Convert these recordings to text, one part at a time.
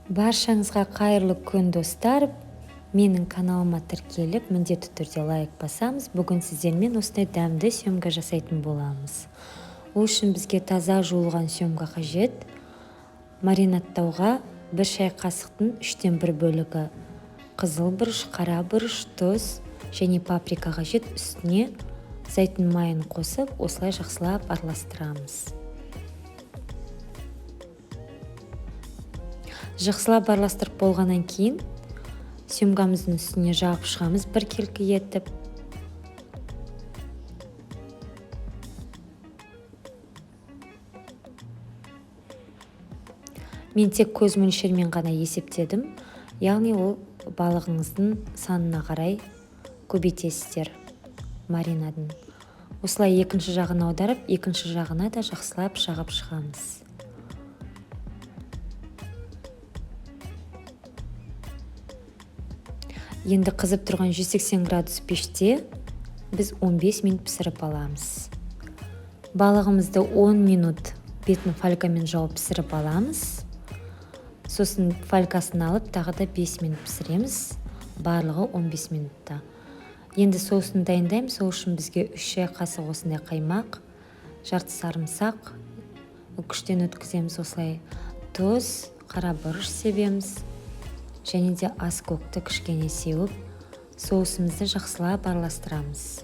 Баршаңызға қайырлы күн достар. Менің каналыма тіркеліп, міндетті түрде лайк басамыз. Бүгін сіздермен осындай дәмді сөмга жасайтын боламыз. Ол үшін бізге таза жуылған сөмга қажет. Маринаттауға 1 шай қасықтың 3-тен 1 бөлігі қызыл бұрыш, қара бұрыш, тұз және паприка қажет. Үстіне зәйтүн майын қосып, осылай жақсылап араластырамыз. Жақсылап араластырып болғаннан кейін сөмгамыздың үстіне жағып шығамыз біркелкі етіп. Мен тек көз мөлшермен ғана есептедім, яғни ол балығыңыздың санына қарай көбейтесіздер маринадын. Осылай екінші жағына аударып, екінші жағына да жақсылап жағып шығамыз. Енді қызып тұрған 180 градус пеште біз 15 минут пісіріп аламыз. Балығымызды 10 минут бетін фолькамен жауып пісіріп аламыз. Сосын фолькасын алып, тағы да 5 минут пісіреміз. Барлығы 15 минутта. Енді соусын дайындаймыз. Сол үшін бізге 3 шай қасық осындай қаймақ, жарты сарымсақ күштен өткіземіз. Осылай тұз, қара бұрыш себеміз. Және де ас көкті кішкене сеуіп, соусымызды жақсылап араластырамыз.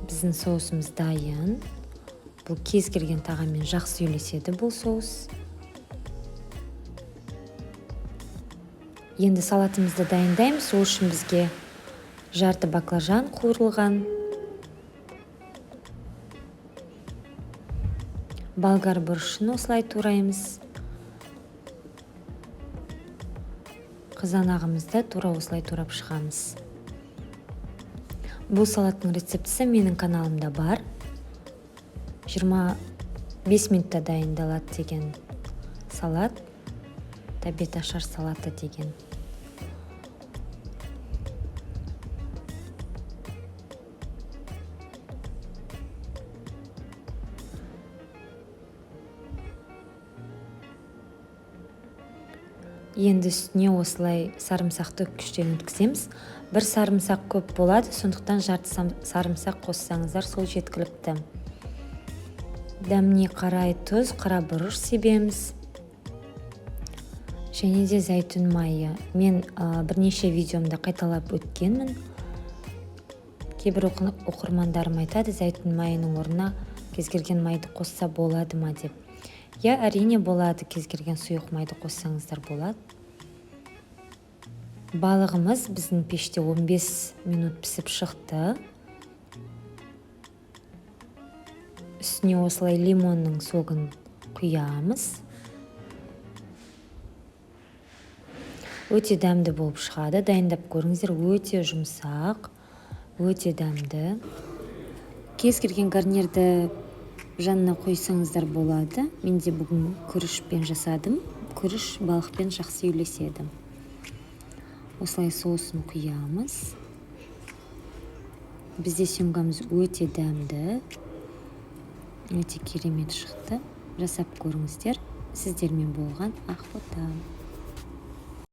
Біздің соусымыз дайын. Бұл кез келген тағаммен жақсы үйлеседі бұл соус. Енді салатымызды дайындаймыз. Сол үшін бізге жарты баклажан қуырылған, болгар бұрышын осылай тураймыз. Қызанағымызды тура осылай турап шығамыз. Бұл салаттың рецептісі менің каналымда бар. 25 минутта дайындалады деген салат, тәбет ашар салаты деген. Енді үстіне осылай сарымсақты күштен өткіземіз. Бір сарымсақ көп болады, сондықтан жарты сарымсақ қоссаңыздар сол жеткілікті. Дәміне қарай тұз, қара бұрыш себеміз. Және де зәйтүн майы. Мен бірнеше видеомда қайталап өткенмін. Кейбір оқырмандарым айтады, зәйтүн майының орнына кез келген майды қосса болады ма деп. Я, әрине болады, кез келген сұйық майды қоссаңыздар болады. Балығымыз біздің пеште 15 минут пісіп шықты. Үстіне осылай лимонның согын құямыз. Өте дәмді болып шығады. Дайындап көріңіздер, өте жұмсақ, өте дәмді. Кез келген гарнирді жанына қойсаңыздар болады. Мен де бүгін күрішпен жасадым. Күріш балықпен жақсы үйлеседі. Осылай соусын құямыз. Бізде сөмгамыз өте дәмді, өте керемет шықты. Жасап көріңіздер. Сіздермен болған Ақбота.